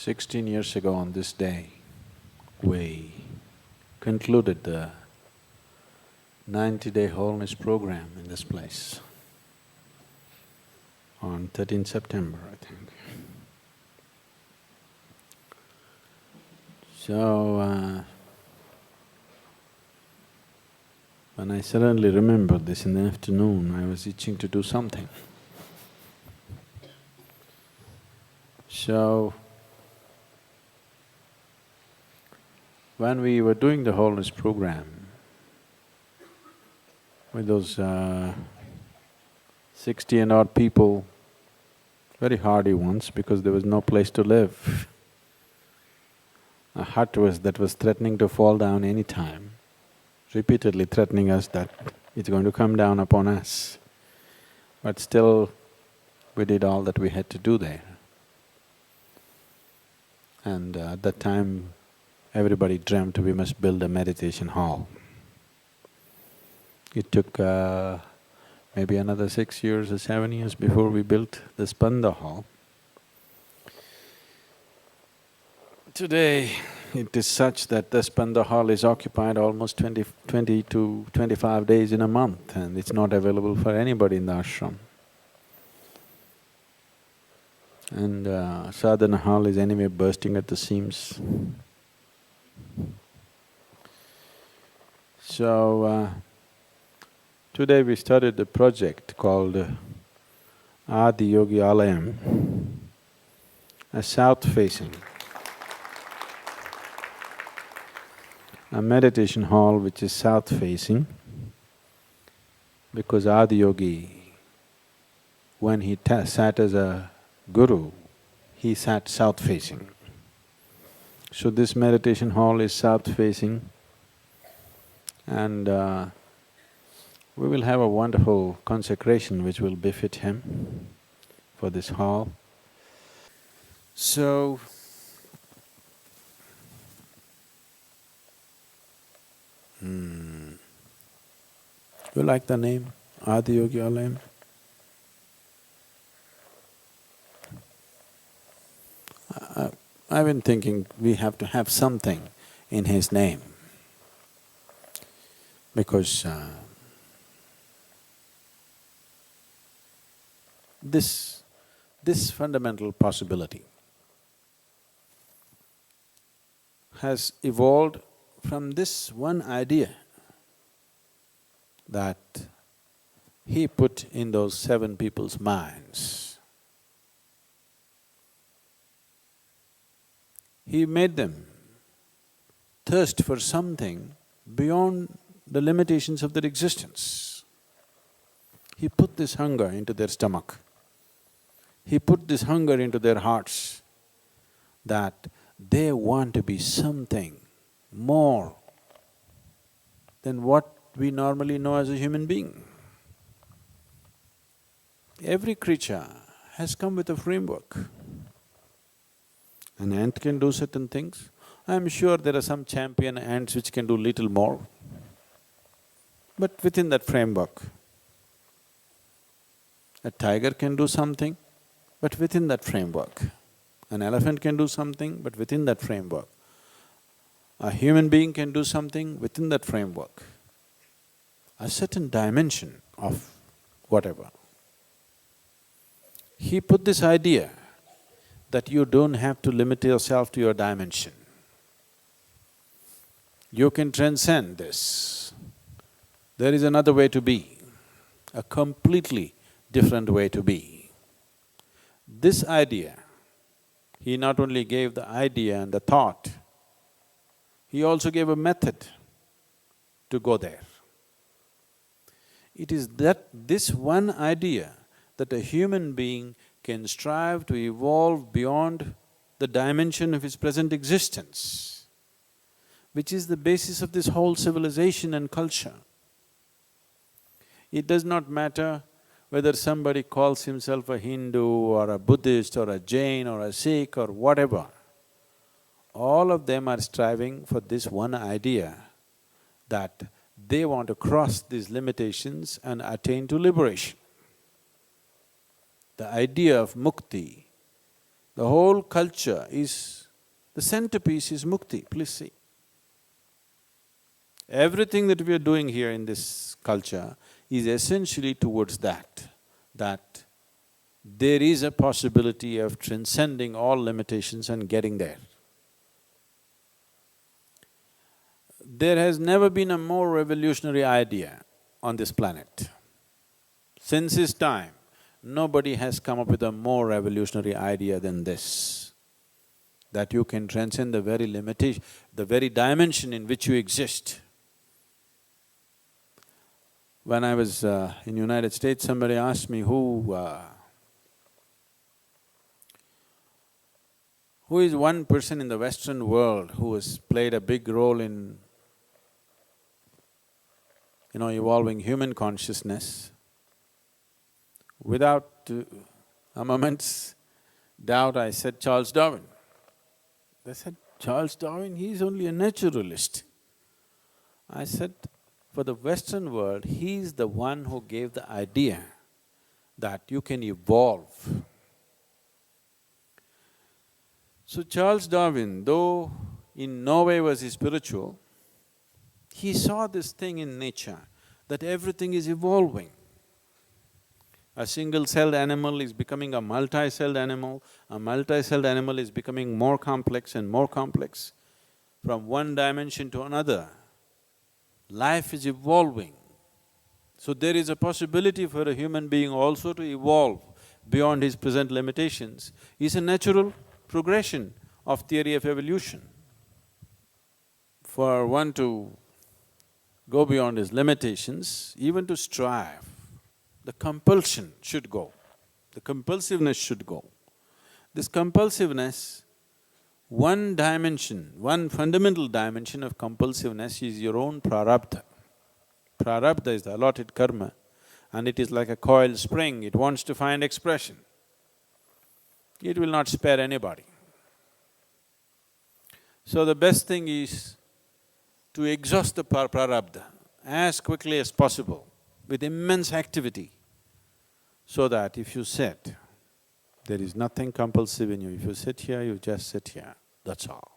16 years ago on this day, we concluded the 90-day wholeness program in this place on 13th September, I think. So, when I suddenly remembered this in the afternoon, I was itching to do something. So, when we were doing the wholeness program with those 60 and odd people, very hardy ones because there was no place to live. A hut that was threatening to fall down any time, repeatedly threatening us that it's going to come down upon us. But still, we did all that we had to do there. And at that time, everybody dreamt we must build a meditation hall. It took maybe another 6 years or 7 years before we built the Spanda hall. Today, it is such that the Spanda hall is occupied almost 20 to 25 days in a month, and it's not available for anybody in the ashram. And sadhana hall is anyway bursting at the seams. So, today we started a project called Adi Yogi Alayam, a south-facing, a meditation hall which is south-facing, because Adi Yogi, when he sat as a guru, he sat south-facing. So this meditation hall is south-facing, and we will have a wonderful consecration which will befit him for this hall. So, you like the name, Adi Yogi Alayam? I've been thinking we have to have something in his name, because this fundamental possibility has evolved from this one idea that he put in those 7 people's minds. He made them thirst for something beyond the limitations of their existence. He put this hunger into their stomach. He put this hunger into their hearts that they want to be something more than what we normally know as a human being. Every creature has come with a framework. An ant can do certain things. I'm sure there are some champion ants which can do little more, but within that framework. A tiger can do something, but within that framework. An elephant can do something, but within that framework. A human being can do something within that framework. A certain dimension of whatever. He put this idea that you don't have to limit yourself to your dimension. You can transcend this. There is another way to be, a completely different way to be. This idea, he not only gave the idea and the thought, he also gave a method to go there. It is this one idea that a human being can strive to evolve beyond the dimension of his present existence, which is the basis of this whole civilization and culture. It does not matter whether somebody calls himself a Hindu or a Buddhist or a Jain or a Sikh or whatever. All of them are striving for this one idea that they want to cross these limitations and attain to liberation. The idea of Mukthi The whole culture is… the centerpiece is mukti, please see. Everything that we are doing here in this culture is essentially towards that there is a possibility of transcending all limitations and getting there. There has never been a more revolutionary idea on this planet. Since his time, nobody has come up with a more revolutionary idea than this, that you can transcend the very limitation, the very dimension in which you exist. When I was in United States, somebody asked me who is one person in the Western world who has played a big role in, evolving human consciousness. Without a moment's doubt, I said Charles Darwin. They said, Charles Darwin, he's only a naturalist. I said, for the Western world, he's the one who gave the idea that you can evolve. So Charles Darwin, though in no way was he spiritual, he saw this thing in nature, that everything is evolving. A single-celled animal is becoming a multi-celled animal is becoming more complex and more complex. From one dimension to another, life is evolving. So there is a possibility for a human being also to evolve beyond his present limitations. It's a natural progression of theory of evolution. For one to go beyond his limitations, even to strive, the compulsion should go, the compulsiveness should go. This compulsiveness, one dimension, one fundamental dimension of compulsiveness is your own prarabdha. Prarabdha is the allotted karma, and it is like a coiled spring, it wants to find expression. It will not spare anybody. So the best thing is to exhaust the prarabdha as quickly as possible with immense activity, so that if you sit, there is nothing compulsive in you. If you sit here, you just sit here, that's all.